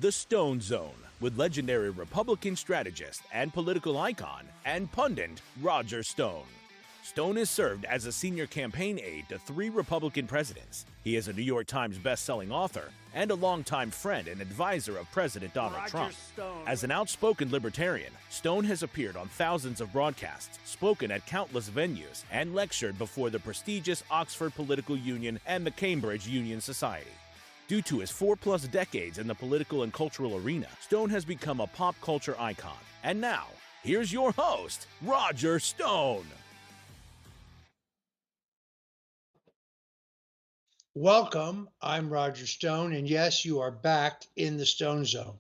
The Stone Zone, with legendary Republican strategist and political icon and pundit Roger Stone. Stone has served as a senior campaign aide to 3 Republican presidents. He is a New York Times best-selling author and a longtime friend and advisor of President Donald Trump. As an outspoken libertarian, Stone has appeared on thousands of broadcasts, spoken at countless venues, and lectured before the prestigious Oxford Political Union and the Cambridge Union Society. Due to his 4+ decades in the political and cultural arena, Stone has become a pop culture icon. And now, here's your host, Roger Stone. Welcome, I'm Roger Stone, and yes, you are back in the Stone Zone.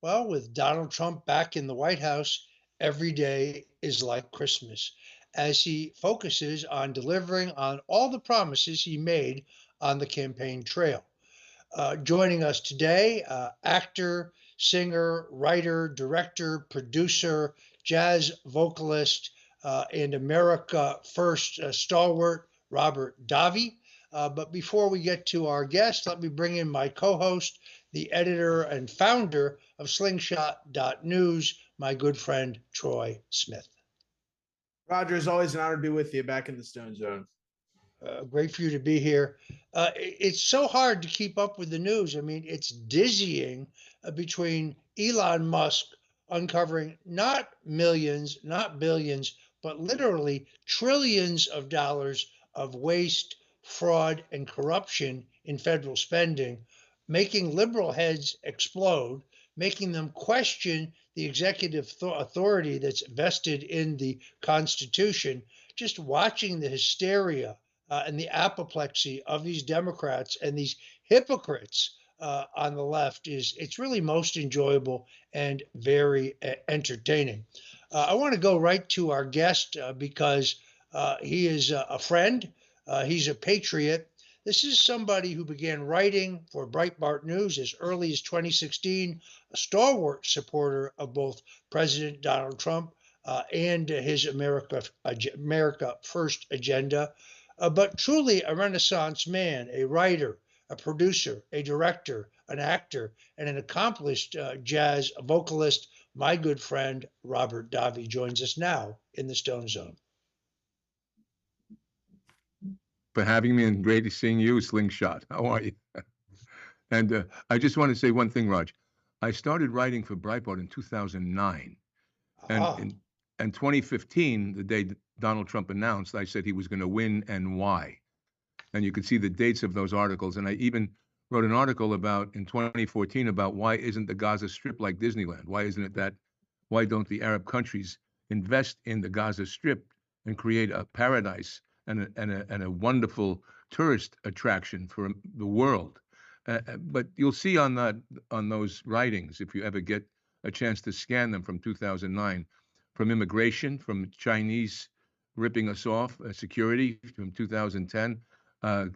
Well, with Donald Trump back in the White House, every day is like Christmas, as he focuses on delivering on all the promises he made on the campaign trail. Joining us today, actor, singer, writer, director, producer, jazz vocalist, and America First stalwart, Robert Davi. But before we get to our guest, let me bring in my co-host, the editor and founder of Slingshot.news, my good friend, Troy Smith. Roger, it's always an honor to be with you back in the Stone Zone. Great for you to be here. It's so hard to keep up with the news. I mean, it's dizzying between Elon Musk uncovering not millions, not billions, but literally trillions of dollars of waste, fraud, and corruption in federal spending, making liberal heads explode, making them question the executive authority that's vested in the Constitution. Just watching the hysteria and the apoplexy of these Democrats and these hypocrites on the left it's really most enjoyable and very entertaining. I want to go right to our guest because he is a friend. He's a patriot. This is somebody who began writing for Breitbart News as early as 2016, a stalwart supporter of both President Donald Trump and his America First agenda. But truly a Renaissance man, a writer, a producer, a director, an actor, and an accomplished jazz vocalist. My good friend, Robert Davi, joins us now in the Stone Zone. For having me, and great seeing you, Slingshot. How are you? And I just want to say one thing, Raj. I started writing for Breitbart in 2009. And in 2015, the day Donald Trump announced, I said he was going to win and why. And you could see the dates of those articles. And I even wrote an article in 2014 about why isn't the Gaza Strip like Disneyland? Why isn't it that? Why don't the Arab countries invest in the Gaza Strip and create a paradise and a wonderful tourist attraction for the world? But you'll see on those writings, if you ever get a chance to scan them from 2009, from immigration, from Chinese ripping us off, security from 2010,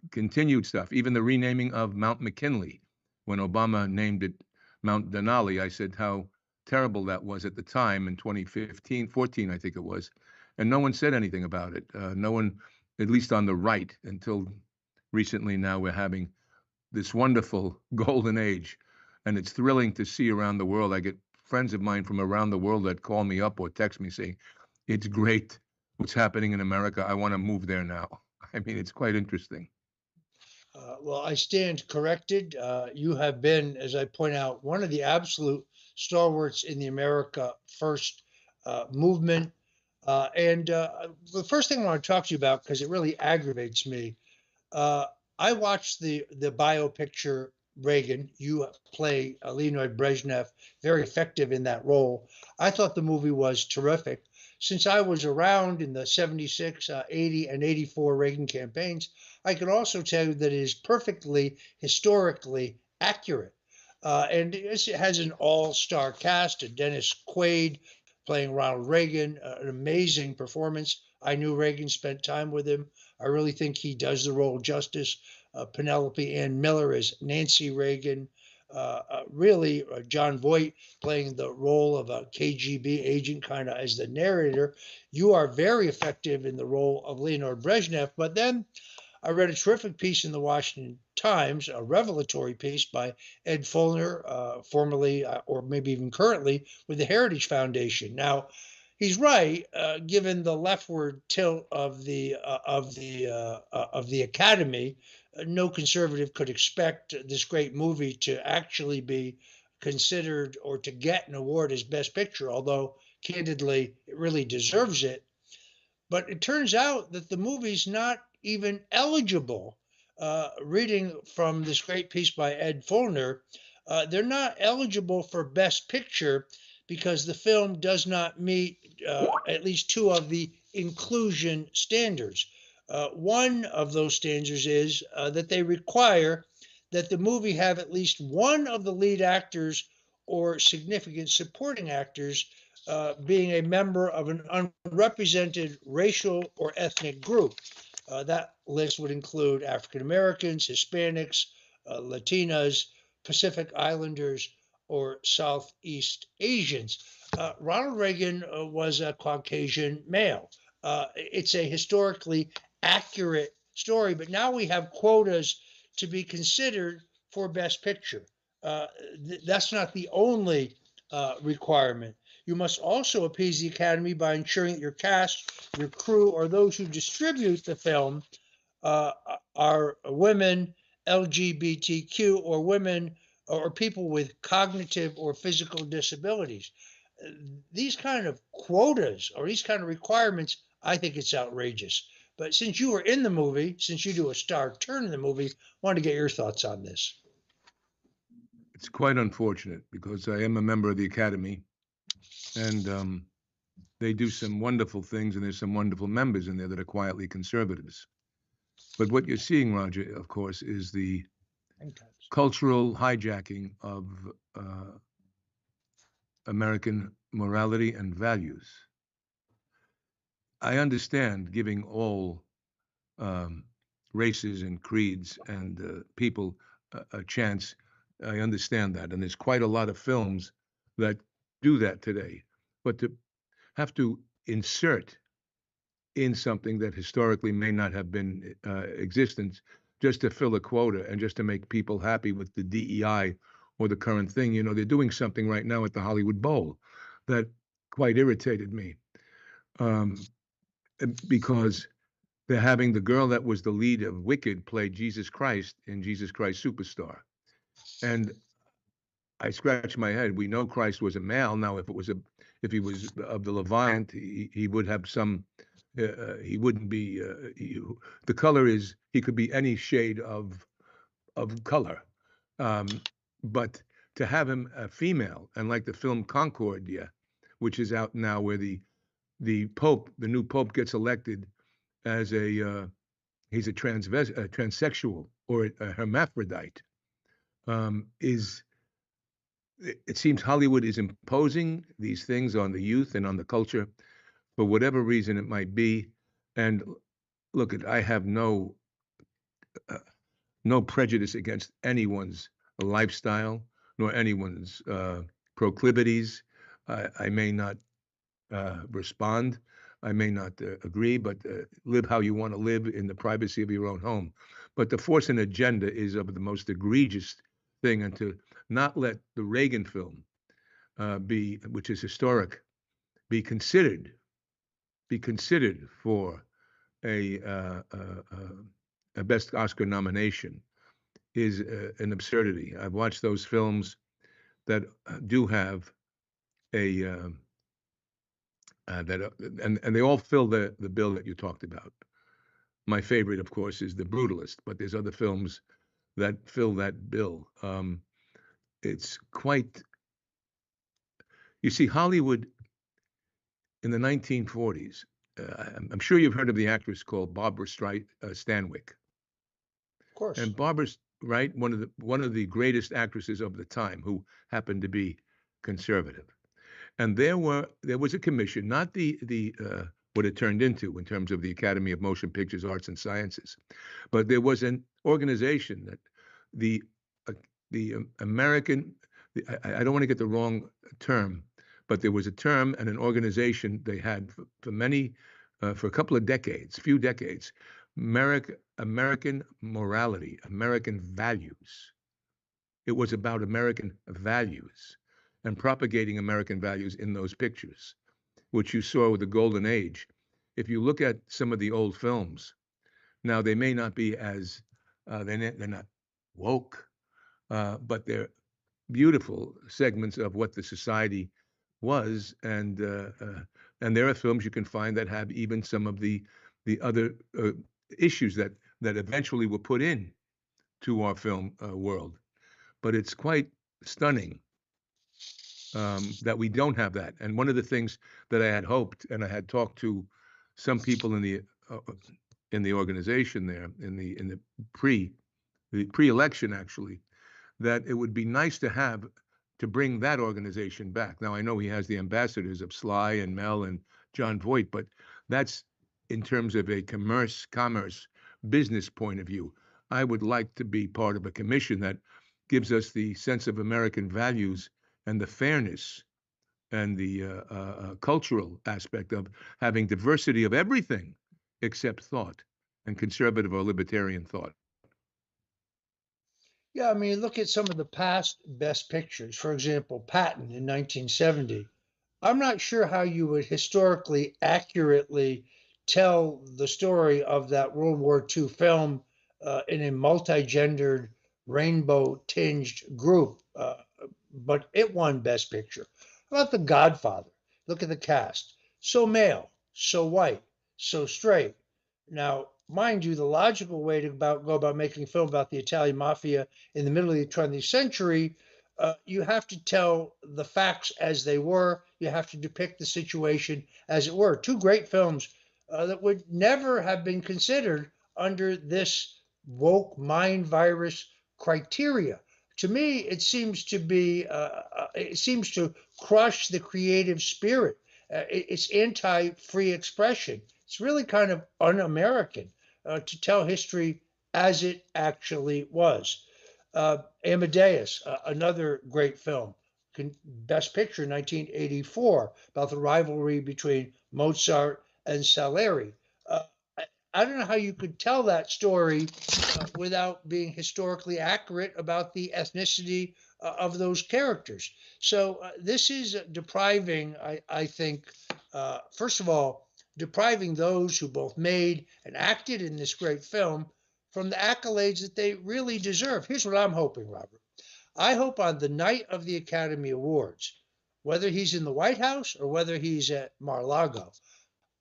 continued stuff, even the renaming of Mount McKinley. When Obama named it Mount Denali, I said how terrible that was at the time in 14, I think it was. And no one said anything about it. No one, at least on the right, until recently. Now we're having this wonderful golden age. And it's thrilling to see around the world. I get friends of mine from around the world that call me up or text me saying, it's great what's happening in America. I want to move there now. I mean, it's quite interesting. Well, I stand corrected. You have been, as I point out, one of the absolute stalwarts in the America First movement. And the first thing I want to talk to you about, because it really aggravates me, I watched the biopicture Reagan. You play Leonid Brezhnev, very effective in that role. I thought the movie was terrific. Since I was around in the 76, 80, and 84 Reagan campaigns, I could also tell you that it is perfectly historically accurate. And it has an all-star cast, Dennis Quaid playing Ronald Reagan, an amazing performance. I knew Reagan, spent time with him. I really think he does the role justice. Penelope Ann Miller as Nancy Reagan. Really, John Voight playing the role of a KGB agent, kind of as the narrator. You are very effective in the role of Leonid Brezhnev. But then I read a terrific piece in the Washington Times, a revelatory piece by Ed Follner, formerly or maybe even currently with the Heritage Foundation. Now, he's right, given the leftward tilt of the Academy. No conservative could expect this great movie to actually be considered or to get an award as Best Picture, although candidly, it really deserves it. But it turns out that the movie's not even eligible. Reading from this great piece by Ed Follner, they're not eligible for Best Picture because the film does not meet at least two of the inclusion standards. One of those standards is that they require that the movie have at least one of the lead actors or significant supporting actors being a member of an unrepresented racial or ethnic group. That list would include African Americans, Hispanics, Latinas, Pacific Islanders, or Southeast Asians. Ronald Reagan was a Caucasian male. It's a historically accurate story, but now we have quotas to be considered for Best Picture. That's not the only requirement. You must also appease the Academy by ensuring that your cast, your crew, or those who distribute the film are women, LGBTQ, or women or people with cognitive or physical disabilities. These kind of quotas or these kind of requirements, I think it's outrageous. But since you were in the movie, since you do a star turn in the movie, I want to get your thoughts on this. It's quite unfortunate because I am a member of the Academy, and they do some wonderful things, and there's some wonderful members in there that are quietly conservatives. But what you're seeing, Roger, of course, is the cultural hijacking of American morality and values. I understand giving all races and creeds and people a chance. I understand that. And there's quite a lot of films that do that today. But to have to insert in something that historically may not have been existence just to fill a quota and just to make people happy with the DEI or the current thing. You know, they're doing something right now at the Hollywood Bowl that quite irritated me because they're having the girl that was the lead of Wicked play Jesus Christ in Jesus Christ Superstar. And I scratched my head. We know Christ was a male. Now, if he was of the Levant, he would have some. He wouldn't be. The color is. He could be any shade of color, but to have him a female, and like the film Concordia, which is out now, where the Pope, the new Pope, gets elected as he's a transsexual or a hermaphrodite. It seems Hollywood is imposing these things on the youth and on the culture for whatever reason it might be. And look, I have no prejudice against anyone's lifestyle nor anyone's proclivities. I may not respond. I may not agree, but live how you want to live in the privacy of your own home. But to force an agenda is of the most egregious thing, and to not let the Reagan film which is historic, be considered for a Best Oscar nomination is an absurdity. I've watched those films that do have and they all fill the bill that you talked about. My favorite, of course, is The Brutalist, but there's other films that fill that bill. It's quite. You see, Hollywood in the 1940s. I'm sure you've heard of the actress called Barbara Stanwyck. Of course. And Barbara's right, one of the greatest actresses of the time, who happened to be conservative. And there was a commission, not the what it turned into in terms of the Academy of Motion Pictures, Arts and Sciences, but there was an organization that the American. I don't want to get the wrong term, but there was a term and an organization they had for a couple of decades, few decades, American morality, American values. It was about American values and propagating American values in those pictures, which you saw with the Golden Age. If you look at some of the old films, now they may not be as, they're not woke, but they're beautiful segments of what the society was, and there are films you can find that have even some of the other issues that eventually were put in to our film world. But it's quite stunning that we don't have that. And one of the things that I had hoped, and I had talked to some people in the organization there, in the pre-election actually, that it would be nice to bring that organization back. Now I know he has the ambassadors of Sly and Mel and John Voight, but that's in terms of a commerce business point of view. I would like to be part of a commission that gives us the sense of American values and the fairness and the cultural aspect of having diversity of everything except thought and conservative or libertarian thought. Yeah, I mean, look at some of the past best pictures. For example, Patton in 1970. I'm not sure how you would historically accurately tell the story of that World War II film in a multi-gendered, rainbow-tinged group, but it won Best Picture. How about The Godfather? Look at the cast. So male, so white, so straight. Now, mind you, the logical way to go about making a film about the Italian mafia in the middle of the 20th century, you have to tell the facts as they were. You have to depict the situation as it were. Two great films that would never have been considered under this woke mind virus criteria. To me, it seems to be, it seems to crush the creative spirit. It's anti-free expression. It's really kind of un-American to tell history as it actually was. Amadeus, another great film, Best Picture, 1984, about the rivalry between Mozart and Salieri. I don't know how you could tell that story without being historically accurate about the ethnicity of those characters. So this is depriving, I think, first of all, depriving those who both made and acted in this great film from the accolades that they really deserve. Here's what I'm hoping, Robert. I hope on the night of the Academy Awards, whether he's in the White House or whether he's at Mar-a-Lago,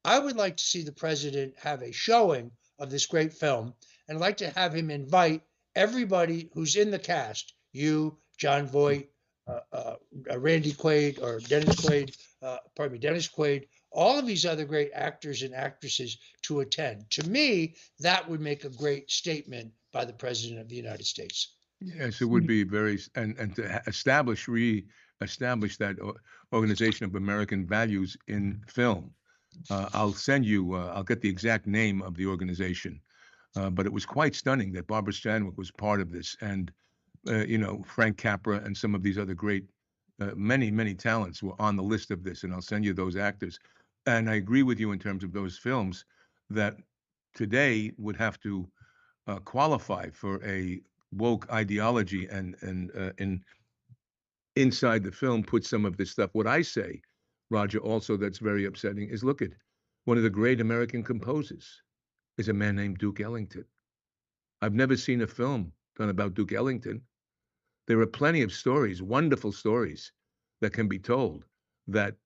I would like to see the president have a showing of this great film, and I'd like to have him invite everybody who's in the cast, you, John Voight, Randy Quaid, or Dennis Quaid, Dennis Quaid, all of these other great actors and actresses to attend. To me, that would make a great statement by the President of the United States. Yes, it would be very, and to reestablish that organization of American values in film. I'll send you, I'll get the exact name of the organization, but it was quite stunning that Barbara Stanwyck was part of this, and Frank Capra and some of these other great, many talents were on the list of this, and I'll send you those actors. And I agree with you in terms of those films that today would have to qualify for a woke ideology and inside the film put some of this stuff. What I say, Roger, also that's very upsetting is look at one of the great American composers is a man named Duke Ellington. I've never seen a film done about Duke Ellington. There are plenty of stories, wonderful stories that can be told that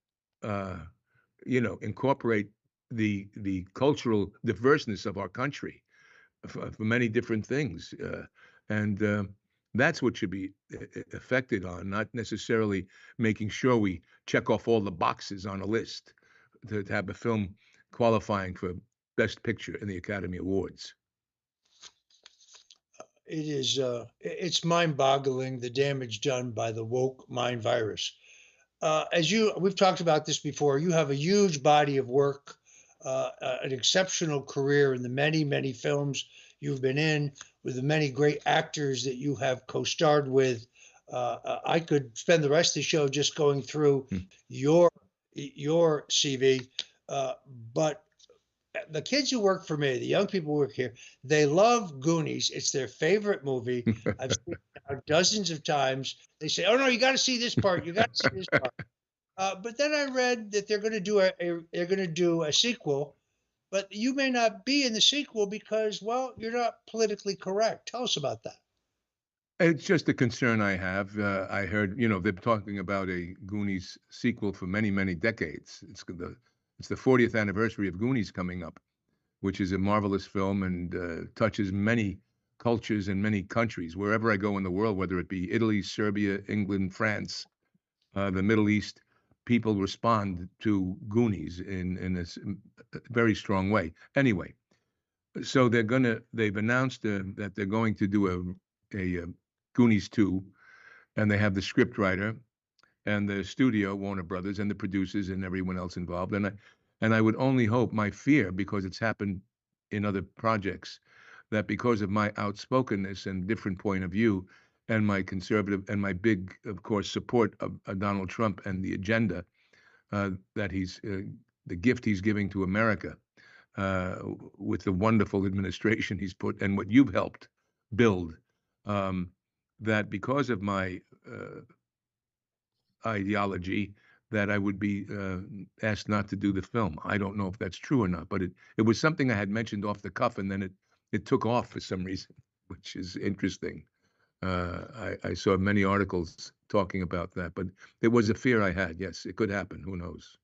incorporate the cultural diverseness of our country for many different things, and that's what should be affected on, not necessarily making sure we check off all the boxes on a list to have a film qualifying for Best Picture in the Academy Awards. It is, it's mind-boggling, the damage done by the woke mind virus. We've talked about this before, you have a huge body of work, an exceptional career in the many films you've been in, with the many great actors that you have co-starred with. I could spend the rest of the show just going through your CV, but the kids who work for me, the young people who work here, they love Goonies. It's their favorite movie. I've seen it now dozens of times. They say, "Oh no, you got to see this part. You got to see this part." But then I read that they're going to do they're going to do a sequel, but you may not be in the sequel because, well, you're not politically correct. Tell us about that. It's just a concern I have. I heard, they're talking about a Goonies sequel for many, many decades. It's the 40th anniversary of Goonies coming up, which is a marvelous film and touches many cultures and many countries. Wherever I go in the world, whether it be Italy, Serbia, England, France, the Middle East, people respond to Goonies in a very strong way. Anyway, so they've announced that they're going to do a Goonies 2, and they have the script writer and the studio, Warner Brothers, and the producers and everyone else involved. And I would only hope, my fear, because it's happened in other projects, that because of my outspokenness and different point of view and my conservative and my big, of course, support of Donald Trump and the agenda that the gift he's giving to America with the wonderful administration he's put and what you've helped build, that because of my ideology, that I would be asked not to do the film. I don't know if that's true or not, but it was something I had mentioned off the cuff, and then it took off for some reason, which is interesting. I saw many articles talking about that, but it was a fear I had. Yes, it could happen. Who knows?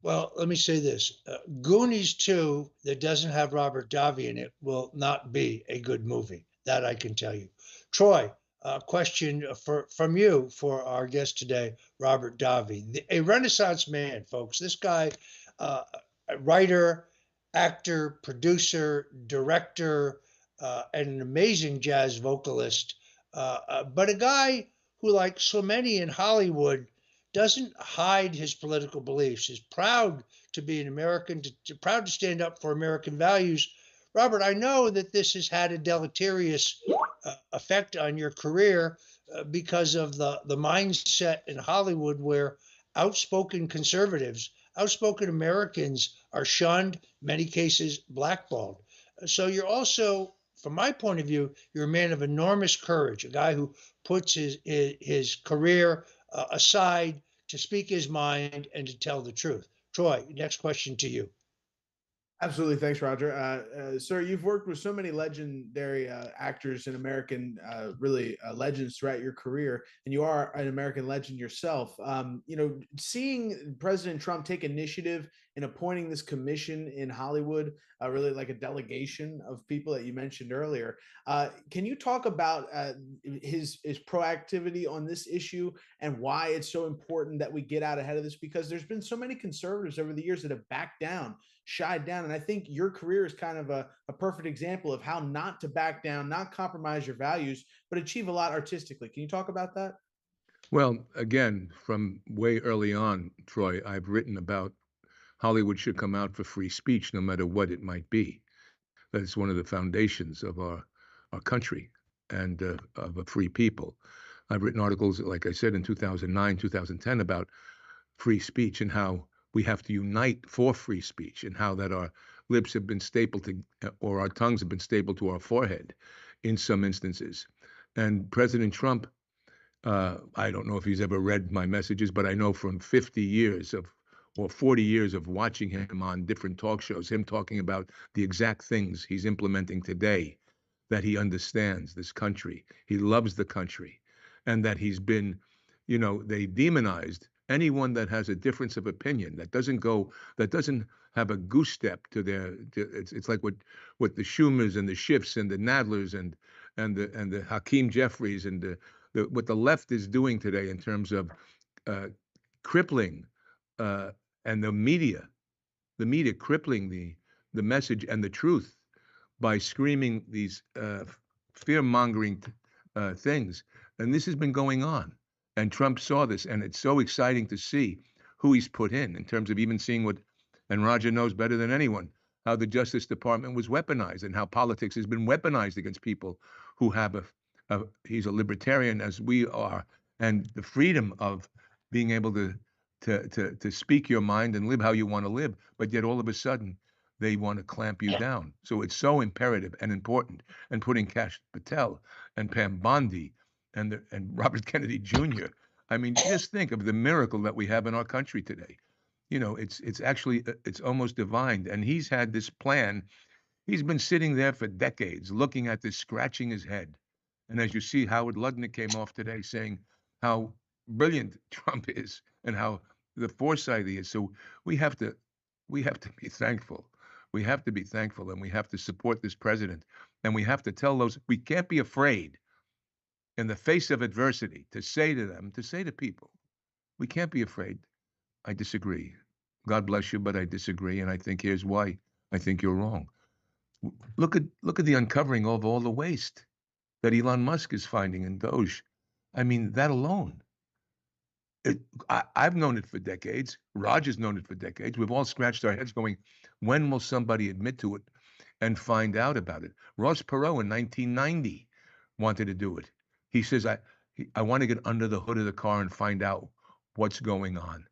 Well, let me say this. Goonies 2 that doesn't have Robert Davi in it will not be a good movie. That I can tell you. Troy, a question from you for our guest today, Robert Davi, a Renaissance man, folks. This guy, a writer, actor, producer, director, and an amazing jazz vocalist, but a guy who, like so many in Hollywood, doesn't hide his political beliefs, is proud to be an American, proud to stand up for American values. Robert, I know that this has had a deleterious effect on your career because of the mindset in Hollywood where outspoken conservatives, outspoken Americans are shunned, many cases blackballed. So you're also, from my point of view, you're a man of enormous courage, a guy who puts his career aside to speak his mind and to tell the truth. Troy, next question to you. Absolutely. Thanks, Roger. Sir, you've worked with so many legendary actors and American legends throughout your career, and you are an American legend yourself. Seeing President Trump take initiative in appointing this commission in Hollywood, really like a delegation of people that you mentioned earlier. Can you talk about his proactivity on this issue and why it's so important that we get out ahead of this? Because there's been so many conservatives over the years that have backed down, shied down. And I think your career is kind of a perfect example of how not to back down, not compromise your values, but achieve a lot artistically. Can you talk about that? Well, again, from way early on, Troy, I've written about Hollywood should come out for free speech, no matter what it might be. That's one of the foundations of our country and of a free people. I've written articles, like I said, in 2009, 2010 about free speech and how we have to unite for free speech, and how that our lips have been stapled to, or our tongues have been stapled to our forehead in some instances. And President Trump, I don't know if he's ever read my messages, but I know from 50 years of, or 40 years of watching him on different talk shows, him talking about the exact things he's implementing today, that he understands this country, he loves the country, and that he's been, they demonized anyone that has a difference of opinion, that doesn't have a goose step to their. It's like what the Schumers and the Schiffs and the Nadlers and the Hakeem Jeffries and what the left is doing today in terms of crippling and the media crippling the message and the truth by screaming these fear-mongering things. And this has been going on. And Trump saw this, and it's so exciting to see who he's put in terms of even seeing what, and Roger knows better than anyone, how the Justice Department was weaponized and how politics has been weaponized against people who have he's a libertarian as we are, and the freedom of being able to speak your mind and live how you want to live. But yet all of a sudden, they want to clamp you down. So it's so imperative and important. And putting Kash Patel and Pam Bondi and Robert Kennedy Jr. I mean, just think of the miracle that we have in our country today. You know, it's actually, it's almost divine. And he's had this plan. He's been sitting there for decades, looking at this, scratching his head. And as you see, Howard Lutnick came off today saying how brilliant Trump is and how the foresight he is. So we have to be thankful. We have to be thankful, and we have to support this president. And we have to tell those, we can't be afraid in the face of adversity to say to them, to say to people, we can't be afraid. I disagree. God bless you, but I disagree. And I think here's why I think you're wrong. Look at the uncovering of all the waste that Elon Musk is finding in Doge. I mean, that alone. I've known it for decades. Roger's known it for decades. We've all scratched our heads going, when will somebody admit to it and find out about it? Ross Perot in 1990 wanted to do it. He says, I want to get under the hood of the car and find out what's going on.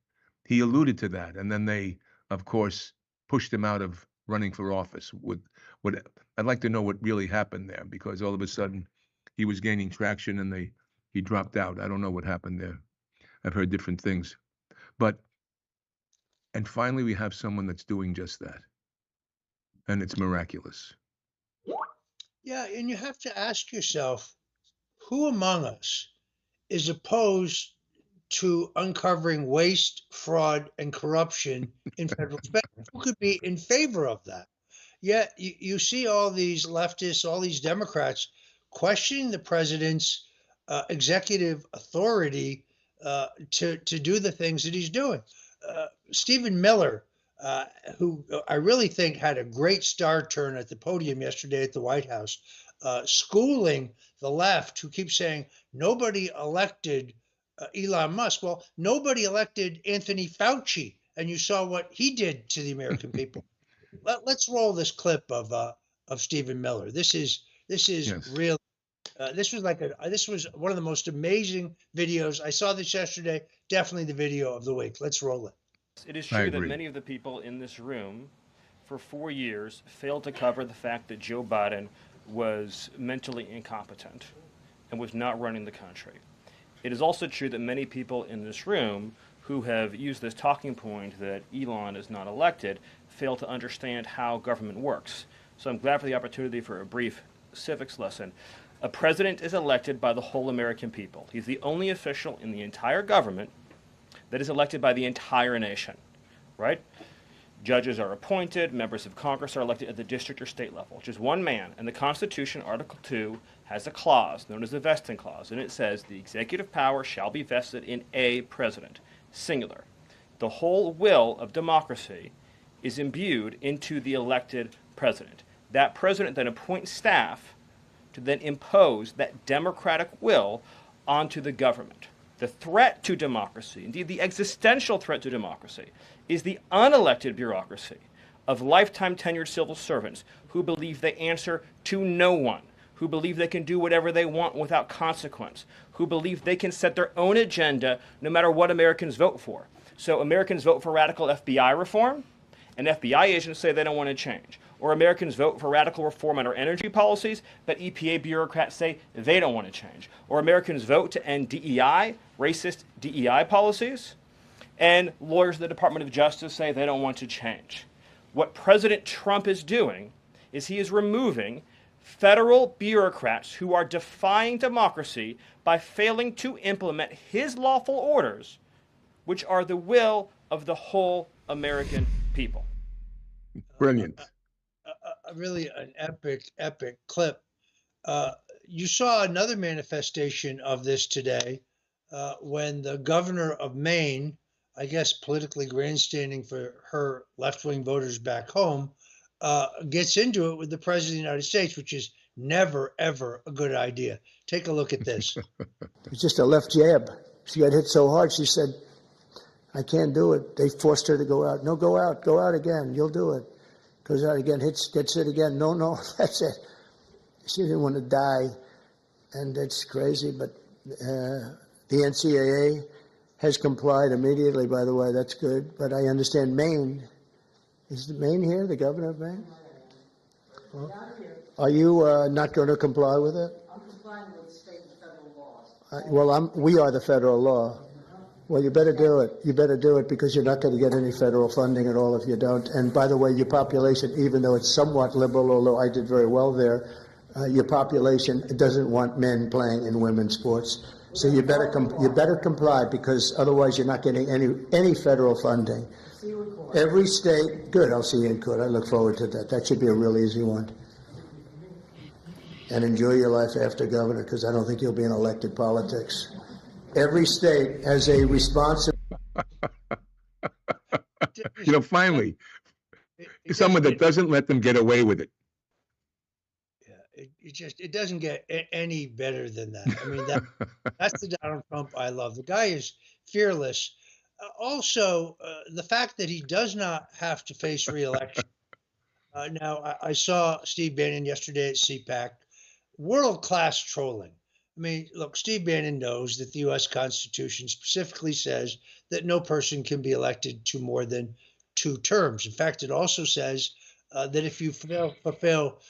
He alluded to that. And then they, of course, pushed him out of running for office. I'd like to know what really happened there, because all of a sudden he was gaining traction and he dropped out. I don't know what happened there. I've heard different things. And finally, we have someone that's doing just that. And it's miraculous. Yeah, and you have to ask yourself, who among us is opposed to uncovering waste, fraud, and corruption in federal spending? Who could be in favor of that? Yet you see all these leftists, all these Democrats questioning the president's executive authority to do the things that he's doing. Stephen Miller, who I really think had a great star turn at the podium yesterday at the White House, schooling the left, who keeps saying nobody elected Elon Musk. Well, nobody elected Anthony Fauci, and you saw what he did to the American people. Let's roll this clip of Stephen Miller. This is yes. Real. This was one of the most amazing videos. I saw this yesterday. Definitely the video of the week. Let's roll it. It is true that many of the people in this room for 4 years failed to cover the fact that Joe Biden was mentally incompetent and was not running the country. It is also true that many people in this room who have used this talking point that Elon is not elected fail to understand how government works. So I'm glad for the opportunity for a brief civics lesson. A president is elected by the whole American people. He's the only official in the entire government that is elected by the entire nation, right? Judges are appointed, members of Congress are elected at the district or state level, which is one man. And the Constitution, Article 2, has a clause known as the vesting clause, and it says the executive power shall be vested in a president, singular. The whole will of democracy is imbued into the elected president. That president then appoints staff to then impose that democratic will onto the government. The threat to democracy, indeed the existential threat to democracy, is the unelected bureaucracy of lifetime tenured civil servants who believe they answer to no one, who believe they can do whatever they want without consequence, who believe they can set their own agenda no matter what Americans vote for. So Americans vote for radical FBI reform, and FBI agents say they don't want to change. Or Americans vote for radical reform on our energy policies, but EPA bureaucrats say they don't want to change. Or Americans vote to end DEI, racist DEI policies, and lawyers of the Department of Justice say they don't want to change. What President Trump is doing is he is removing federal bureaucrats who are defying democracy by failing to implement his lawful orders, which are the will of the whole American people. Brilliant. Really an epic clip. You saw another manifestation of this today when the governor of Maine, I guess politically grandstanding for her left-wing voters back home, gets into it with the president of the United States, which is never, ever a good idea. Take a look at this. It's just a left jab. She got hit so hard, she said, I can't do it. They forced her to go out. No, go out again. You'll do it. Goes out again, gets hit again. No, that's it. She didn't want to die, and it's crazy. But the NCAA has complied immediately, by the way. That's good. But I understand Maine Is Maine here, the governor of Maine? Well, are you not going to comply with it? I'm complying with state and federal laws. Well, we are the federal law. Well, you better do it. You better do it because you're not going to get any federal funding at all if you don't. And by the way, your population, even though it's somewhat liberal, although I did very well there, your population doesn't want men playing in women's sports. So you better comply because otherwise you're not getting any federal funding. Every state, good. I'll see you in court. I look forward to that. That should be a real easy one. And enjoy your life after governor because I don't think you'll be in elected politics. Every state has a responsibility. Finally, someone that doesn't let them get away with it. Yeah, it doesn't get any better than that. I mean, that's the Donald Trump I love. The guy is fearless. Also, the fact that he does not have to face re-election. Now, I saw Steve Bannon yesterday at CPAC. World-class trolling. I mean, look, Steve Bannon knows that the U.S. Constitution specifically says that no person can be elected to more than 2 terms. In fact, it also says that if you fulfill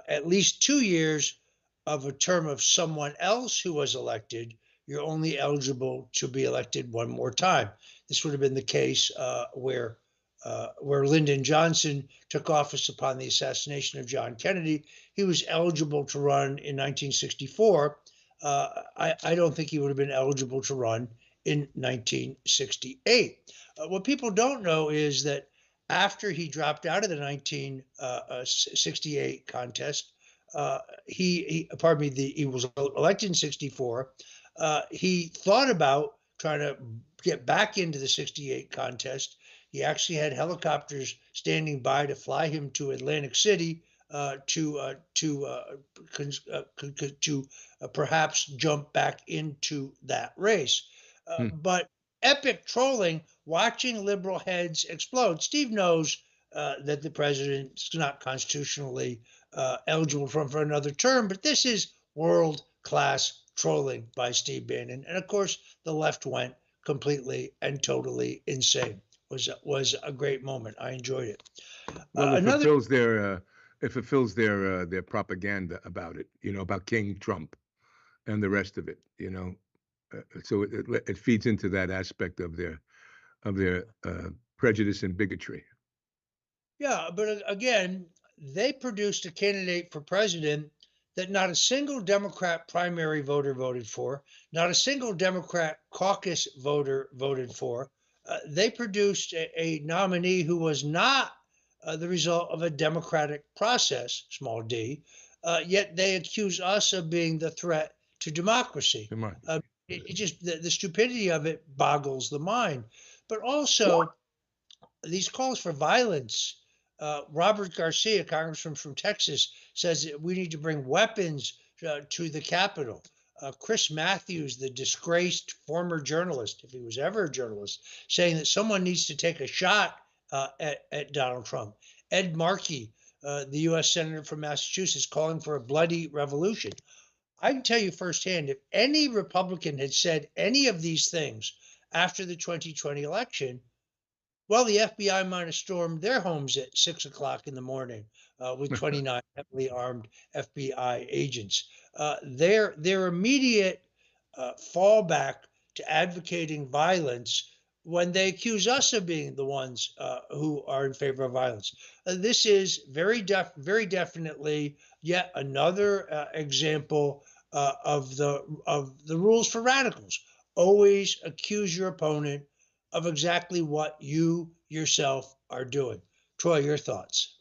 at least 2 years of a term of someone else who was elected, you're only eligible to be elected one more time. This would have been the case where Lyndon Johnson took office upon the assassination of John Kennedy. He was eligible to run in 1964. I don't think he would have been eligible to run in 1968. What people don't know is that after he dropped out of the 1968 contest, he was elected in 64. He thought about trying to get back into the 68 contest. He actually had helicopters standing by to fly him to Atlantic City to perhaps jump back into that race. But epic trolling, watching liberal heads explode. Steve knows that the president is not constitutionally eligible for another term, but this is world-class trolling by Steve Bannon. And of course, the left went completely and totally insane. Was a great moment. I enjoyed it. Well, it fulfills their propaganda about it, about King Trump and the rest of it, so it feeds into that aspect of their prejudice and bigotry. Yeah, but again, they produced a candidate for president that not a single Democrat primary voter voted for, not a single Democrat caucus voter voted for. They produced a nominee who was not the result of a democratic process, small d, yet they accuse us of being the threat to democracy. It just, the stupidity of it boggles the mind. But also, these calls for violence. Robert Garcia, congressman from Texas, says that we need to bring weapons to the Capitol. Chris Matthews, the disgraced former journalist, if he was ever a journalist, saying that someone needs to take a shot at Donald Trump. Ed Markey, the U.S. Senator from Massachusetts, calling for a bloody revolution. I can tell you firsthand, if any Republican had said any of these things after the 2020 election, well, the FBI might have stormed their homes at 6 o'clock in the morning with 29 heavily armed FBI agents. Their immediate fallback to advocating violence when they accuse us of being the ones who are in favor of violence. This is very definitely yet another example of the rules for radicals. Always accuse your opponent of exactly what you yourself are doing. Troy, your thoughts?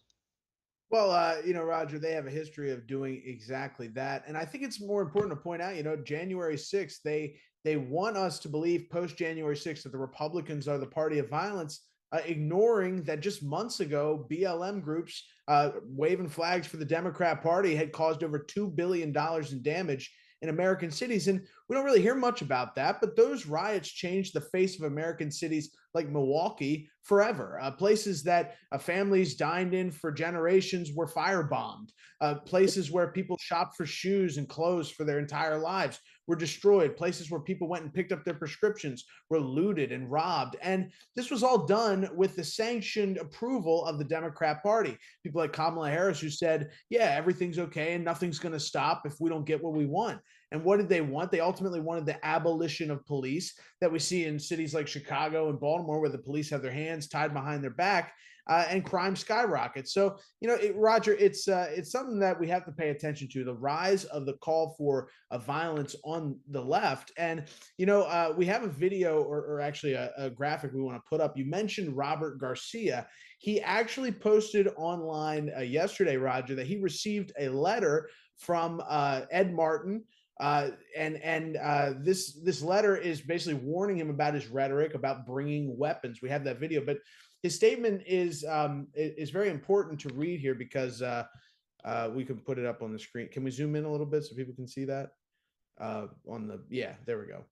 Well, Roger, they have a history of doing exactly that. And I think it's more important to point out, January 6th, they want us to believe post January 6th that the Republicans are the party of violence, ignoring that just months ago, BLM groups waving flags for the Democrat Party had caused over $2 billion in damage in American cities. And we don't really hear much about that, but those riots changed the face of American cities like Milwaukee forever. Places that families dined in for generations were firebombed. Places where people shopped for shoes and clothes for their entire lives were destroyed. Places where people went and picked up their prescriptions were looted and robbed. And this was all done with the sanctioned approval of the Democrat Party. People like Kamala Harris, who said, yeah, everything's okay and nothing's going to stop if we don't get what we want. And what did they want? They ultimately wanted the abolition of police that we see in cities like Chicago and Baltimore, where the police have their hands tied behind their back, and crime skyrockets. So, Roger, it's something that we have to pay attention to, the rise of the call for violence on the left. And, we have a video or actually a graphic we want to put up. You mentioned Robert Garcia. He actually posted online yesterday, Roger, that he received a letter from Ed Martin. This letter is basically warning him about his rhetoric about bringing weapons. We have that video, but his statement is very important to read here because we can put it up on the screen. Can we zoom in a little bit so people can see that? Yeah, there we go.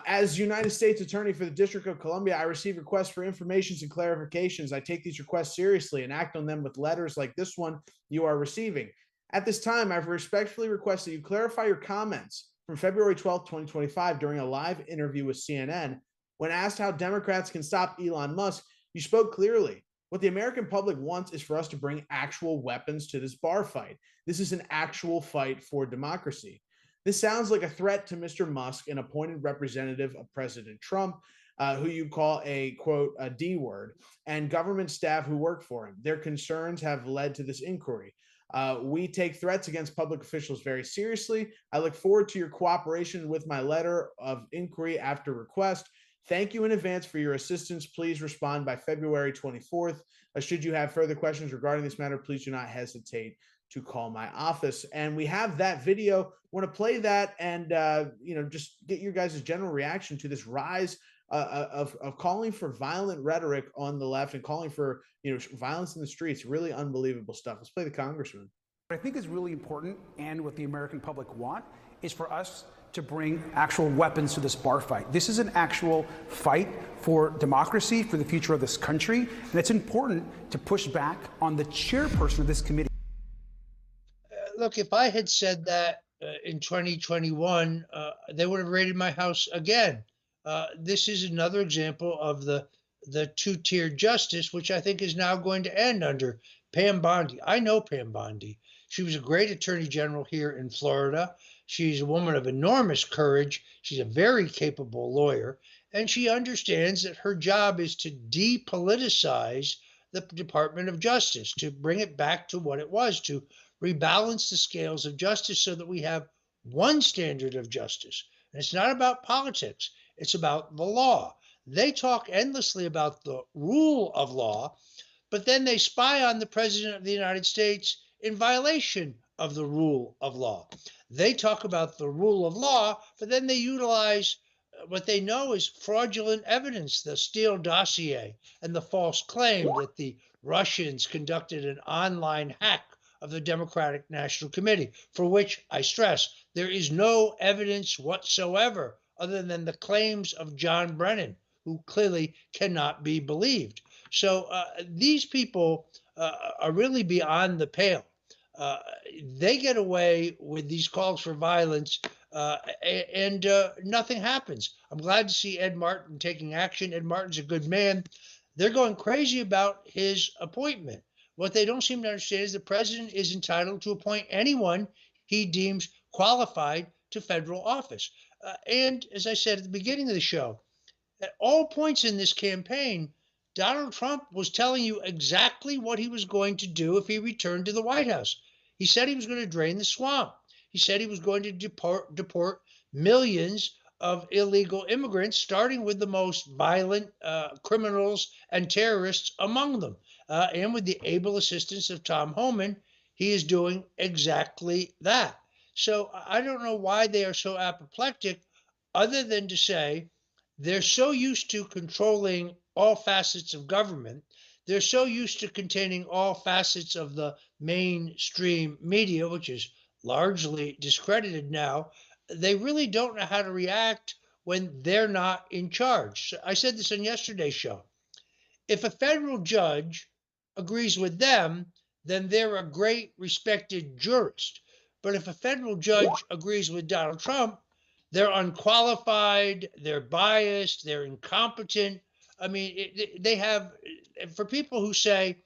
As United States Attorney for the District of Columbia, I receive requests for informations and clarifications. I take these requests seriously and act on them with letters like this one you are receiving. At this time, I've respectfully requested you clarify your comments from February 12th, 2025 during a live interview with CNN. When asked how Democrats can stop Elon Musk, you spoke clearly. What the American public wants is for us to bring actual weapons to this bar fight. This is an actual fight for democracy. This sounds like a threat to Mr. Musk, an appointed representative of President Trump, who you call a, quote, a D word, and government staff who work for him. Their concerns have led to this inquiry. We take threats against public officials very seriously. I look forward to your cooperation with my letter of inquiry after request. Thank you in advance for your assistance. Please respond by February 24th. Should you have further questions regarding this matter, please do not hesitate to call my office. And we have that video. Want to play that and just get your guys' general reaction to this rise of calling for violent rhetoric on the left and calling for violence in the streets. Really unbelievable stuff. Let's play the congressman. What I think is really important, and what the American public want, is for us to bring actual weapons to this bar fight. This is an actual fight for democracy, for the future of this country, and it's important to push back on the chairperson of this committee. Look, if I had said that in 2021, they would have raided my house again. This is another example of the two-tiered justice, which I think is now going to end under Pam Bondi. I know Pam Bondi. She was a great attorney general here in Florida. She's a woman of enormous courage. She's a very capable lawyer, and she understands that her job is to depoliticize the Department of Justice, to bring it back to what it was, to rebalance the scales of justice so that we have one standard of justice. And it's not about politics. It's about the law. They talk endlessly about the rule of law, but then they spy on the President of the United States in violation of the rule of law. They talk about the rule of law, but then they utilize what they know is fraudulent evidence, the Steele dossier and the false claim that the Russians conducted an online hack of the Democratic National Committee, for which, I stress, there is no evidence whatsoever other than the claims of John Brennan, who clearly cannot be believed. So these people are really beyond the pale. They get away with these calls for violence and nothing happens. I'm glad to see Ed Martin taking action. Ed Martin's a good man. They're going crazy about his appointment. What they don't seem to understand is the president is entitled to appoint anyone he deems qualified to federal office. And as I said at the beginning of the show, at all points in this campaign, Donald Trump was telling you exactly what he was going to do if he returned to the White House. He said he was going to drain the swamp. He said he was going to deport millions of illegal immigrants, starting with the most violent criminals and terrorists among them. And with the able assistance of Tom Homan, he is doing exactly that. So I don't know why they are so apoplectic, other than to say they're so used to controlling all facets of government. They're so used to containing all facets of the mainstream media, which is largely discredited now. They really don't know how to react when they're not in charge. So I said this on yesterday's show. If a federal judge agrees with them, then they're a great respected jurist. But if a federal judge agrees with Donald Trump, they're unqualified, they're biased, they're incompetent. I mean, they have, for people who say,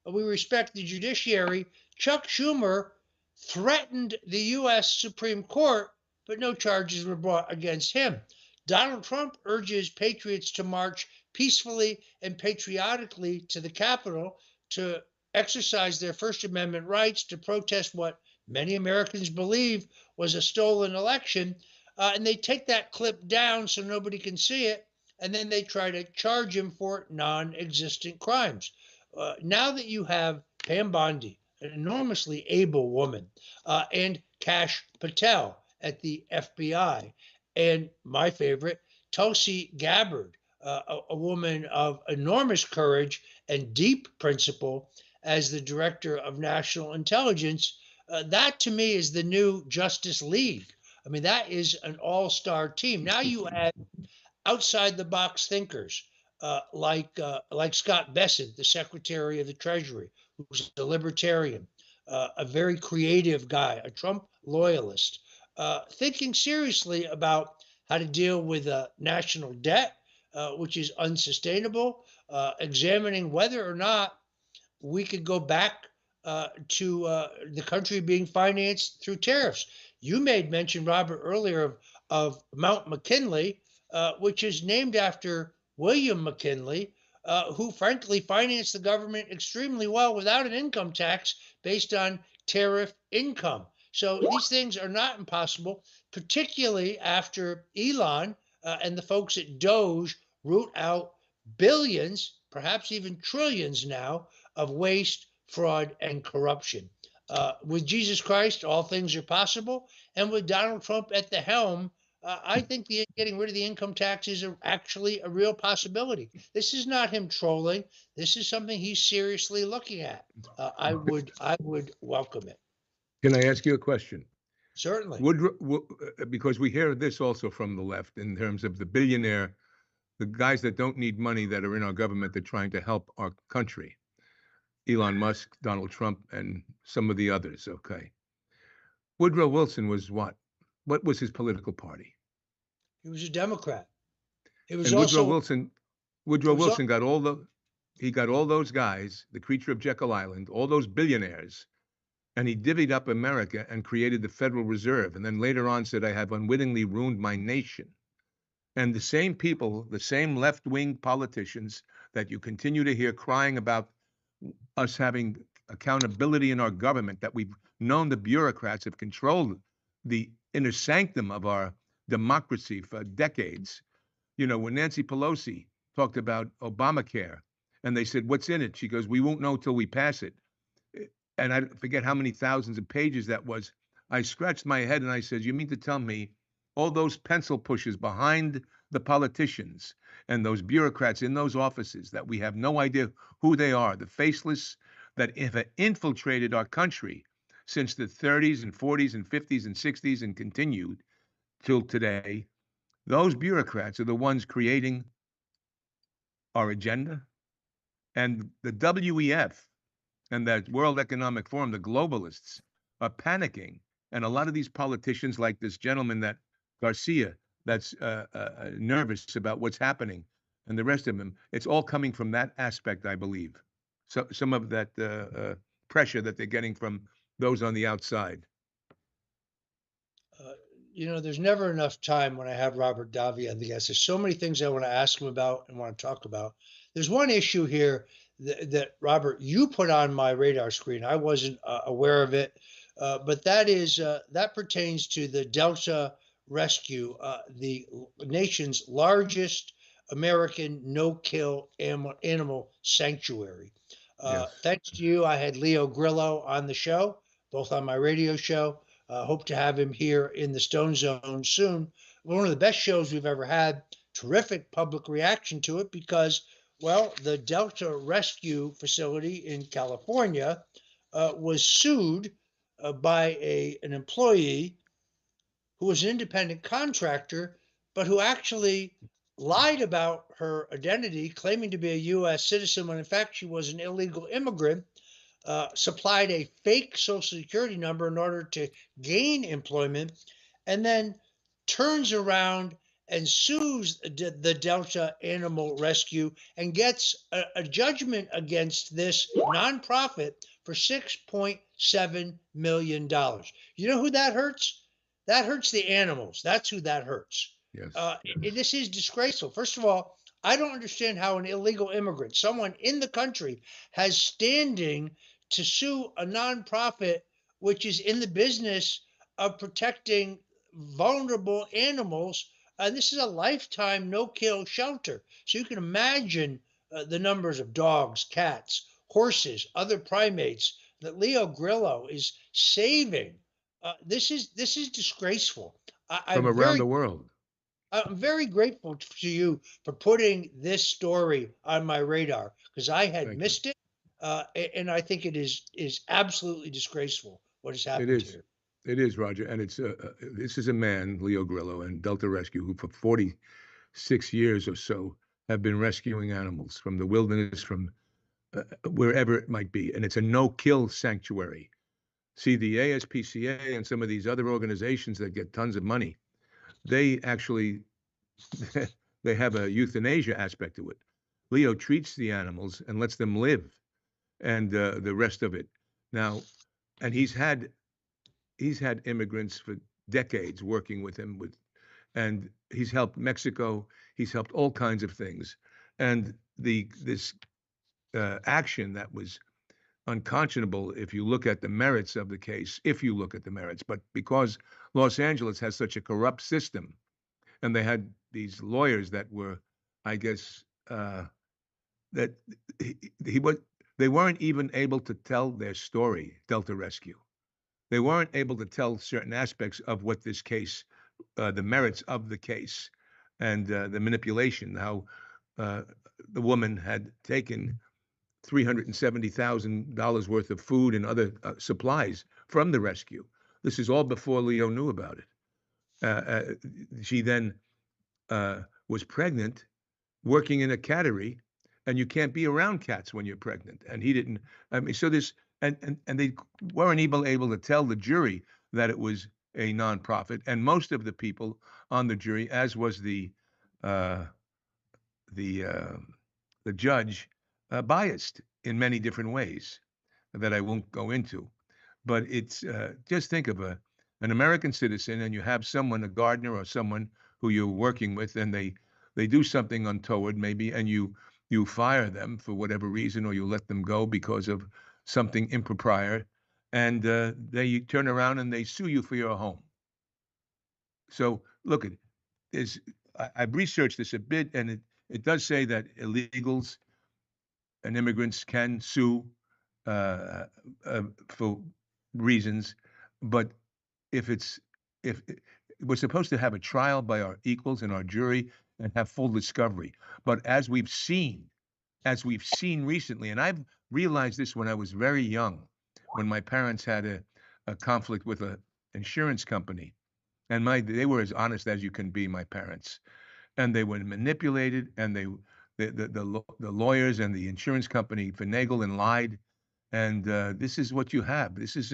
we respect the judiciary, Chuck Schumer threatened the U.S. Supreme Court, but no charges were brought against him. Donald Trump urges patriots to march peacefully and patriotically to the Capitol to exercise their First Amendment rights to protest what many Americans believe was a stolen election. And they take that clip down so nobody can see it. And then they try to charge him for non-existent crimes. Now that you have Pam Bondi, an enormously able woman, and Kash Patel at the FBI, and my favorite, Tulsi Gabbard, a woman of enormous courage and deep principle as the director of national intelligence, that to me is the new Justice League. I mean, that is an all-star team. Now you add outside the box thinkers like Scott Bessent, the Secretary of the Treasury, who's a libertarian, a very creative guy, a Trump loyalist, thinking seriously about how to deal with national debt, which is unsustainable, examining whether or not we could go back to the country being financed through tariffs. You made mention, Robert, earlier of Mount McKinley, which is named after William McKinley, who frankly financed the government extremely well without an income tax based on tariff income. So these things are not impossible, particularly after Elon and the folks at Doge root out billions, perhaps even trillions now, of waste, fraud, and corruption. With Jesus Christ, all things are possible. And with Donald Trump at the helm, I think getting rid of the income tax is actually a real possibility. This is not him trolling. This is something he's seriously looking at. I would welcome it. Can I ask you a question? Certainly. Because we hear this also from the left in terms of the billionaire, the guys that don't need money that are in our government that are trying to help our country. Elon Musk, Donald Trump, and some of the others, okay. Woodrow Wilson was what? What was his political party? He was a Democrat. It was and also Woodrow Wilson got all those guys, the creature of Jekyll Island, all those billionaires, and he divvied up America and created the Federal Reserve. And then later on said, I have unwittingly ruined my nation. And the same people, the same left-wing politicians that you continue to hear crying about us having accountability in our government, that we've known the bureaucrats have controlled the inner sanctum of our democracy for decades. You know, when Nancy Pelosi talked about Obamacare and they said, what's in it? She goes, we won't know till we pass it. And I forget how many thousands of pages that was. I scratched my head and I said, you mean to tell me all those pencil pushers behind the politicians and those bureaucrats in those offices that we have no idea who they are, the faceless that have infiltrated our country since the 30s and 40s and 50s and 60s and continued till today, those bureaucrats are the ones creating our agenda. And the WEF and that World Economic Forum, the globalists, are panicking. And a lot of these politicians, like this gentleman, that Garcia, that's nervous about what's happening, and the rest of them, it's all coming from that aspect, I believe. So some of that pressure that they're getting from those on the outside. You know, there's never enough time when I have Robert Davi on the guest. There's so many things I want to ask him about and want to talk about. There's one issue here that Robert, you put on my radar screen. I wasn't aware of it, but that pertains to the Delta rescue, the nation's largest American no-kill animal sanctuary. Yes. Thanks to you, I had Leo Grillo on the show, both on my radio show. Hope to have him here in the Stone Zone soon. One of the best shows we've ever had. Terrific public reaction to it because, well, the Delta Rescue Facility in California was sued by an employee who was an independent contractor, but who actually lied about her identity, claiming to be a U.S. citizen when in fact she was an illegal immigrant, supplied a fake Social Security number in order to gain employment, and then turns around and sues the Delta Animal Rescue and gets a judgment against this nonprofit for $6.7 million. You know who that hurts? That hurts the animals. That's who that hurts. Yes. This is disgraceful. First of all, I don't understand how an illegal immigrant, someone in the country, has standing to sue a nonprofit which is in the business of protecting vulnerable animals. This is a lifetime no-kill shelter. So you can imagine the numbers of dogs, cats, horses, other primates that Leo Grillo is saving. This is disgraceful. From around the world. I'm very grateful to you for putting this story on my radar because I had missed it, and I think it is absolutely disgraceful what has happened here. It is, Roger, and it's this is a man, Leo Grillo, and Delta Rescue, who for 46 years or so have been rescuing animals from the wilderness, from wherever it might be, and it's a no-kill sanctuary. See, the ASPCA and some of these other organizations that get tons of money, they actually they have a euthanasia aspect to it. Leo treats the animals and lets them live, and the rest of it. Now, and he's had immigrants for decades working with him, and he's helped Mexico. He's helped all kinds of things, and this action that was unconscionable if you look at the merits of the case, but because Los Angeles has such a corrupt system, and they had these lawyers that were, I guess, that they weren't even able to tell their story, Delta Rescue. They weren't able to tell certain aspects of what this case, the merits of the case, and the manipulation, how the woman had taken $370,000 worth of food and other supplies from the rescue. This is all before Leo knew about it. She then was pregnant, working in a cattery, and you can't be around cats when you're pregnant. And he didn't. I mean, so this, and they weren't even able to tell the jury that it was a nonprofit. And most of the people on the jury, as was the judge, biased in many different ways that I won't go into. But it's just think of an American citizen, and you have someone, a gardener or someone who you're working with, and they do something untoward maybe, and you fire them for whatever reason, or you let them go because of something impropriety, and they turn around and they sue you for your home. So look, I've researched this a bit, and it does say that illegals and immigrants can sue for reasons, but if we're supposed to have a trial by our equals and our jury and have full discovery. But as we've seen recently, and I've realized this when I was very young, when my parents had a conflict with an insurance company, and they were as honest as you can be, my parents, and they were manipulated, and the lawyers and the insurance company finagled and lied, and this is what you have. This is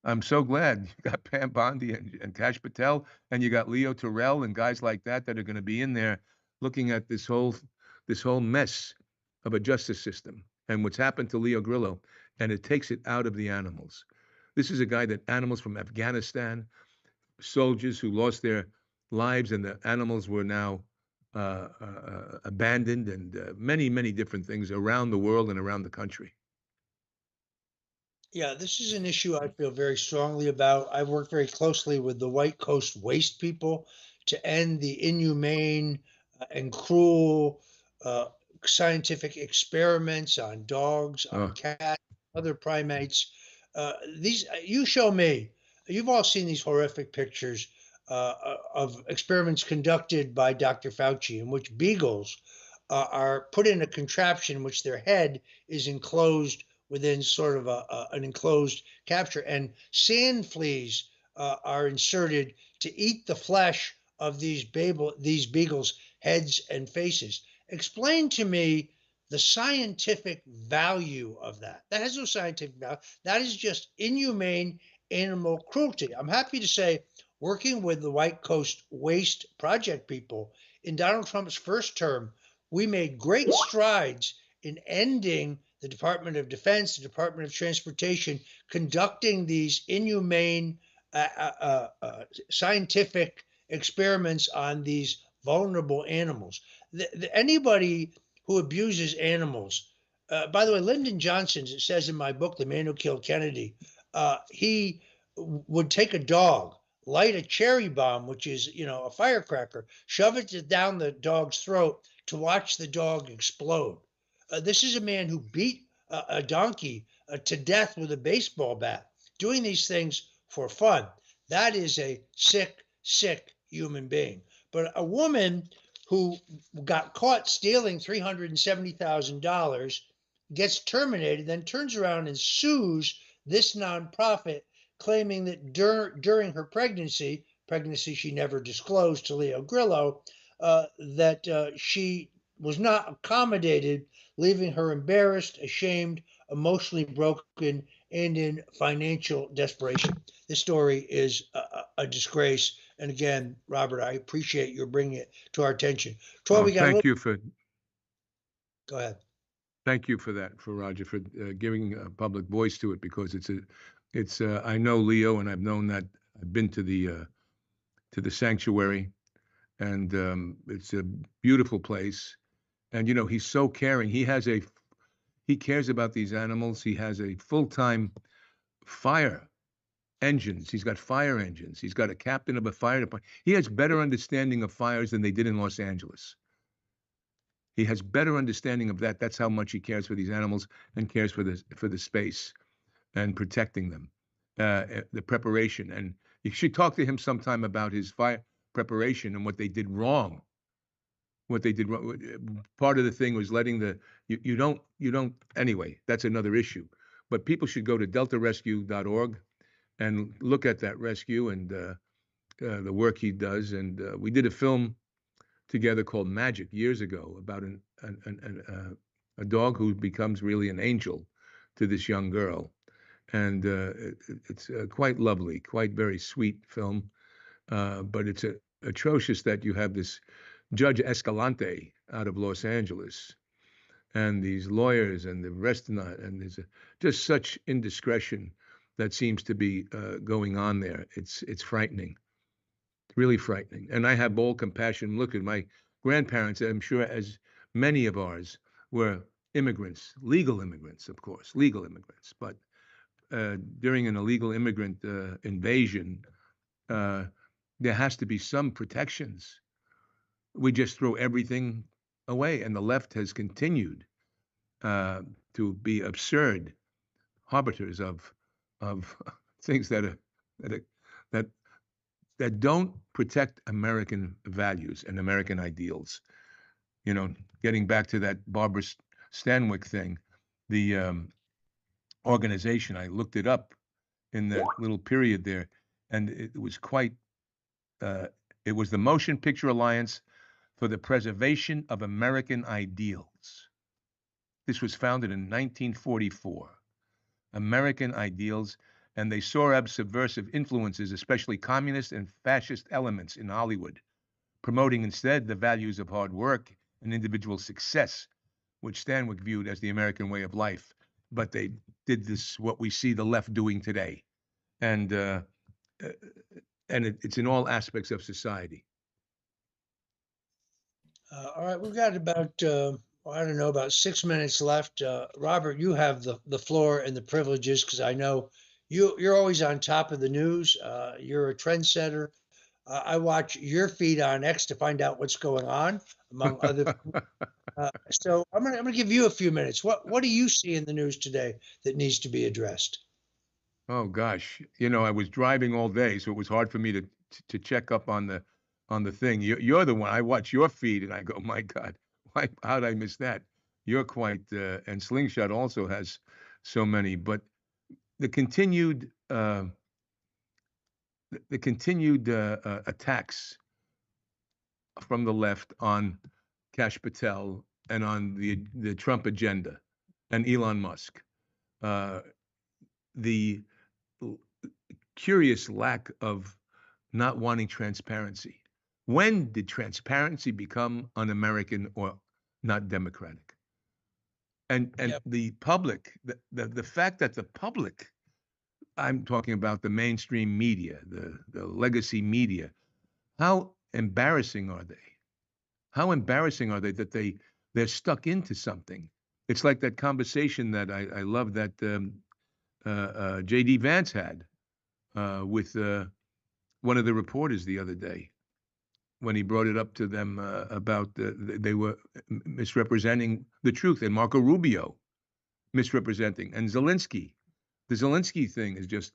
I'm so glad you got Pam Bondi and Kash Patel, and you got Leo Terrell and guys like that are going to be in there looking at this whole mess of a justice system and what's happened to Leo Grillo, and it takes it out of the animals. This is a guy that animals from Afghanistan, soldiers who lost their lives, and the animals were now abandoned, and many, many different things around the world and around the country. Yeah, this is an issue I feel very strongly about. I've worked very closely with the White Coast waste people to end the inhumane and cruel scientific experiments on dogs, on cats, other primates. You show me, you've all seen these horrific pictures of experiments conducted by Dr. Fauci, in which beagles are put in a contraption in which their head is enclosed within sort of an enclosed capture, and sand fleas are inserted to eat the flesh of these beagles' heads and faces. Explain to me the scientific value of that. That has no scientific value. That is just inhumane animal cruelty. I'm happy to say working with the White Coast Waste Project people in Donald Trump's first term, we made great strides in ending the Department of Defense, the Department of Transportation, conducting these inhumane scientific experiments on these vulnerable animals. Anybody who abuses animals, by the way, Lyndon Johnson, it says in my book, The Man Who Killed Kennedy, he would take a dog, light a cherry bomb, which is, a firecracker, shove it down the dog's throat to watch the dog explode. This is a man who beat a donkey to death with a baseball bat, doing these things for fun. That is a sick, sick human being. But a woman who got caught stealing $370,000 gets terminated, then turns around and sues this nonprofit, claiming that during her pregnancy she never disclosed to Leo Grillo, that she was not accommodated, leaving her embarrassed, ashamed, emotionally broken, and in financial desperation. This story is a disgrace. And again, Robert, I appreciate your bringing it to our attention. Troy, we got thank you for. Go ahead. Thank you for that, for Roger, for giving a public voice to it, because it's I know Leo, and I've known that. I've been to the sanctuary, and it's a beautiful place. And he's so caring. He cares about these animals. He has a full-time fire engines. He's got fire engines. He's got a captain of a fire department. He has better understanding of fires than they did in Los Angeles. He has better understanding of that. That's how much he cares for these animals and cares for the space and protecting them, the preparation. And you should talk to him sometime about his fire preparation and what they did wrong. What they did wrong. Part of the thing was letting you don't anyway. That's another issue. But people should go to deltarescue.org and look at that rescue and the work he does. And we did a film together called Magic years ago about a dog who becomes really an angel to this young girl. And it's quite lovely, quite very sweet film. But it's atrocious that you have this Judge Escalante out of Los Angeles and these lawyers and the rest of that. And there's just such indiscretion that seems to be going on there. It's frightening. Really frightening. And I have all compassion. Look at my grandparents, I'm sure, as many of ours, were immigrants, legal immigrants, of course, legal immigrants. But during an illegal immigrant invasion, there has to be some protections. We just throw everything away. And the left has continued to be absurd harbiters of things that don't protect American values and American ideals. Getting back to that Barbara Stanwyck thing, the organization, I looked it up in the little period there, and it was quite, it was the Motion Picture Alliance for the Preservation of American Ideals. This was founded in 1944. American ideals. And they saw subversive influences, especially communist and fascist elements in Hollywood, promoting instead the values of hard work and individual success, which Stanwyck viewed as the American way of life. But they did this, what we see the left doing today. And it's in all aspects of society. All right, we've got about, about 6 minutes left. Robert, you have the floor and the privileges, because I know you're always on top of the news. You're a trendsetter. I watch your feed on X to find out what's going on, among other. So I'm gonna give you a few minutes. What do you see in the news today that needs to be addressed? Oh gosh, I was driving all day, so it was hard for me to check up on the thing. You're the one. I watch your feed and I go, my God, how did I miss that? You're quite, and Slingshot also has so many, but the continued attacks from the left on Kash Patel and on the Trump agenda and Elon Musk, the curious lack of not wanting transparency. When did transparency become un-American or not democratic? And Yep. the public, the fact that the public, I'm talking about the mainstream media, the legacy media, how embarrassing are they? How embarrassing are they that they're stuck into something? It's like that conversation that I love that J.D. Vance had with one of the reporters the other day when he brought it up to them about they were misrepresenting the truth, and Marco Rubio misrepresenting, and Zelensky. The Zelensky thing is just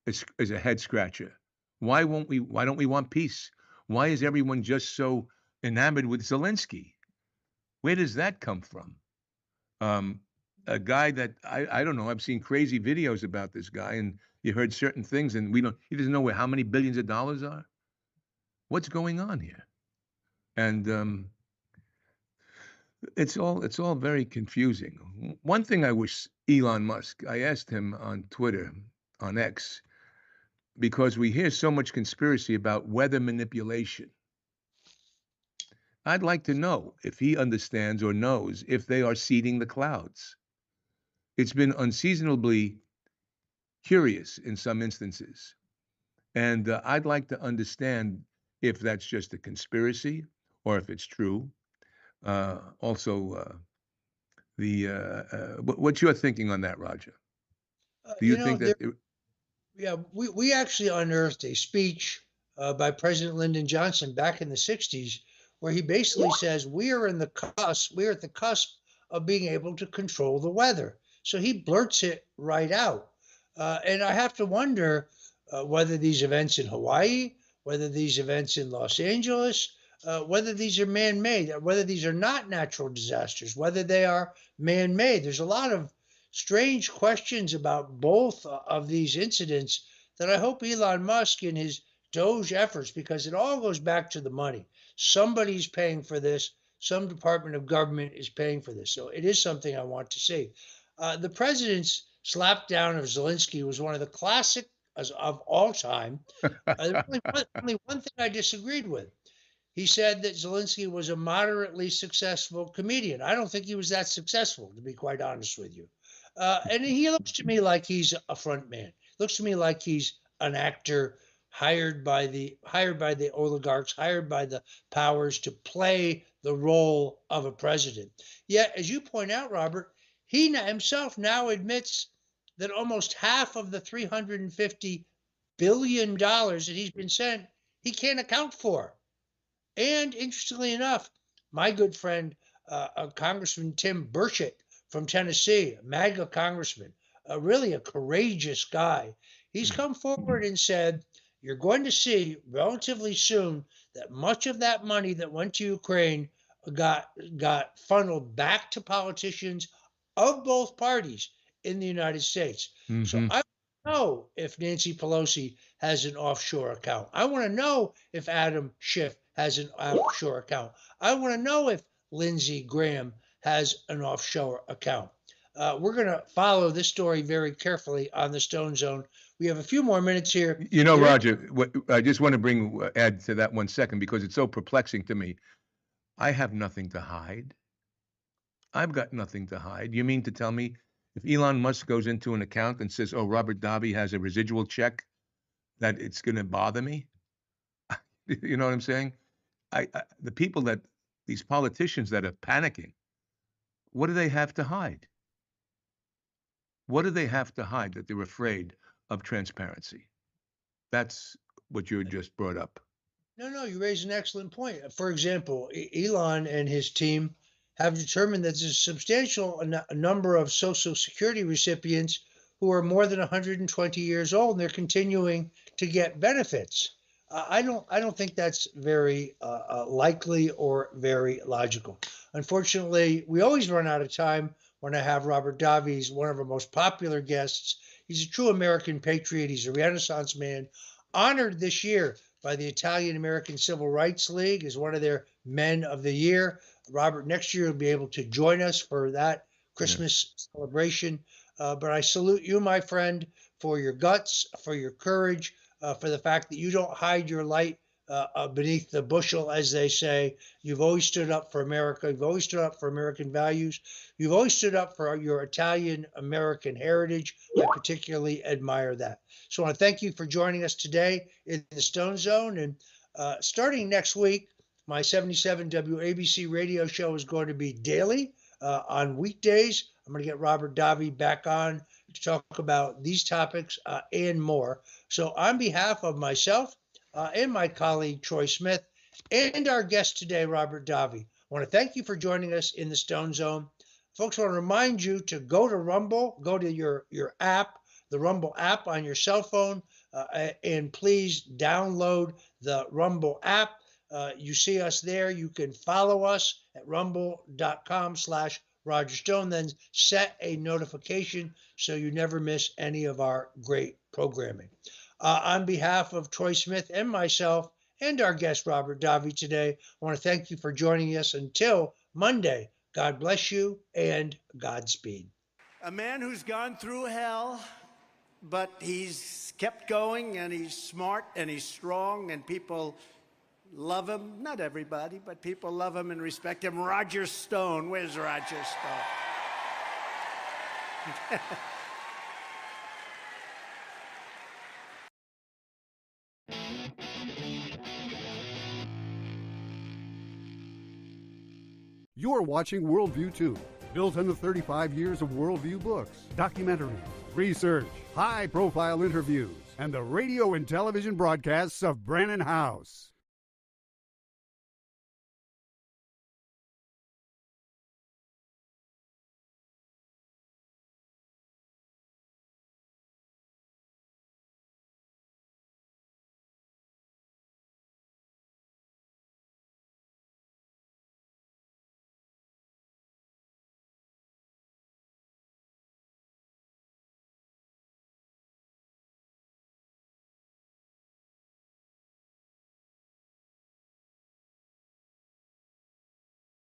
is a head scratcher. Why don't we want peace? Why is everyone just so enamored with Zelensky? Where does that come from? A guy that I don't know. I've seen crazy videos about this guy, and you heard certain things, and he doesn't know how many billions of dollars are. What's going on here? And it's all very confusing. One thing I wish Elon Musk, I asked him on Twitter, on X, because we hear so much conspiracy about weather manipulation. I'd like to know if he understands or knows if they are seeding the clouds. It's been unseasonably curious in some instances. And I'd like to understand if that's just a conspiracy or if it's true. Also, what's your thinking on that, Roger? Do you think that? Yeah, we actually unearthed a speech by President Lyndon Johnson back in the 60s, where he basically says we are at the cusp of being able to control the weather. So he blurts it right out. And I have to wonder whether these events in Hawaii, whether these events in Los Angeles, whether these are man-made, whether these are not natural disasters, whether they are man-made. There's a lot of strange questions about both of these incidents that I hope Elon Musk in his Doge efforts, because it all goes back to the money. Somebody's paying for this. Some department of government is paying for this. So it is something I want to see. The president's slapdown of Zelensky was one of the classic of all time. Only one thing I disagreed with. He said that Zelensky was a moderately successful comedian. I don't think he was that successful, to be quite honest with you. And he looks to me like he's a front man. Looks to me like he's an actor hired by the oligarchs, hired by the powers to play the role of a president. Yet, as you point out, Robert, he himself now admits that almost half of the $350 billion that he's been sent, he can't account for. And interestingly enough, my good friend, Congressman Tim Burchett from Tennessee, a MAGA congressman, really a courageous guy, he's come forward and said, you're going to see relatively soon that much of that money that went to Ukraine got funneled back to politicians of both parties in the United States. Mm-hmm. So I don't know if Nancy Pelosi has an offshore account. I want to know if Adam Schiff has an offshore account. I want to know if Lindsey Graham has an offshore account. We're going to follow this story very carefully on the Stone Zone. We have a few more minutes here. You know, Roger, I just want to add to that 1 second, because it's so perplexing to me. I have nothing to hide. I've got nothing to hide. You mean to tell me if Elon Musk goes into an account and says, oh, Robert Davi has a residual check, that it's going to bother me? You know what I'm saying? The people these politicians that are panicking, what do they have to hide? What do they have to hide that they're afraid of transparency? That's what you just brought up. No, you raise an excellent point. For example, Elon and his team have determined that there's a substantial number of Social Security recipients who are more than 120 years old, and they're continuing to get benefits. I don't think that's very likely or very logical. Unfortunately, we always run out of time when I have Robert Davi. He's one of our most popular guests. He's a true American patriot. He's a Renaissance man, honored this year by the Italian American Civil Rights League as one of their Men of the Year. Robert, next year, will be able to join us for that Christmas celebration. But I salute you, my friend, for your guts, for your courage, for the fact that you don't hide your light beneath the bushel, as they say. You've always stood up for America. You've always stood up for American values. You've always stood up for your Italian-American heritage. I particularly admire that. So I want to thank you for joining us today in the Stone Zone. And starting next week, my 77 WABC radio show is going to be daily on weekdays. I'm going to get Robert Davi back on to talk about these topics and more. So on behalf of myself and my colleague Troy Smith and our guest today, Robert Davi, I want to thank you for joining us in the Stone Zone. Folks, I want to remind you to go to Rumble, go to your app, the Rumble app on your cell phone, and please download the Rumble app. You see us there. You can follow us at rumble.com/Roger Stone, then set a notification so you never miss any of our great programming. On behalf of Troy Smith and myself and our guest, Robert Davi, today, I want to thank you for joining us. Until Monday, God bless you and Godspeed. A man who's gone through hell, but he's kept going, and he's smart, and he's strong, and people love him. Not everybody, but people love him and respect him. Roger Stone. Where's Roger Stone? You're watching Worldview 2, built on the 35 years of Worldview books, documentaries, research, high-profile interviews, and the radio and television broadcasts of Brannon House.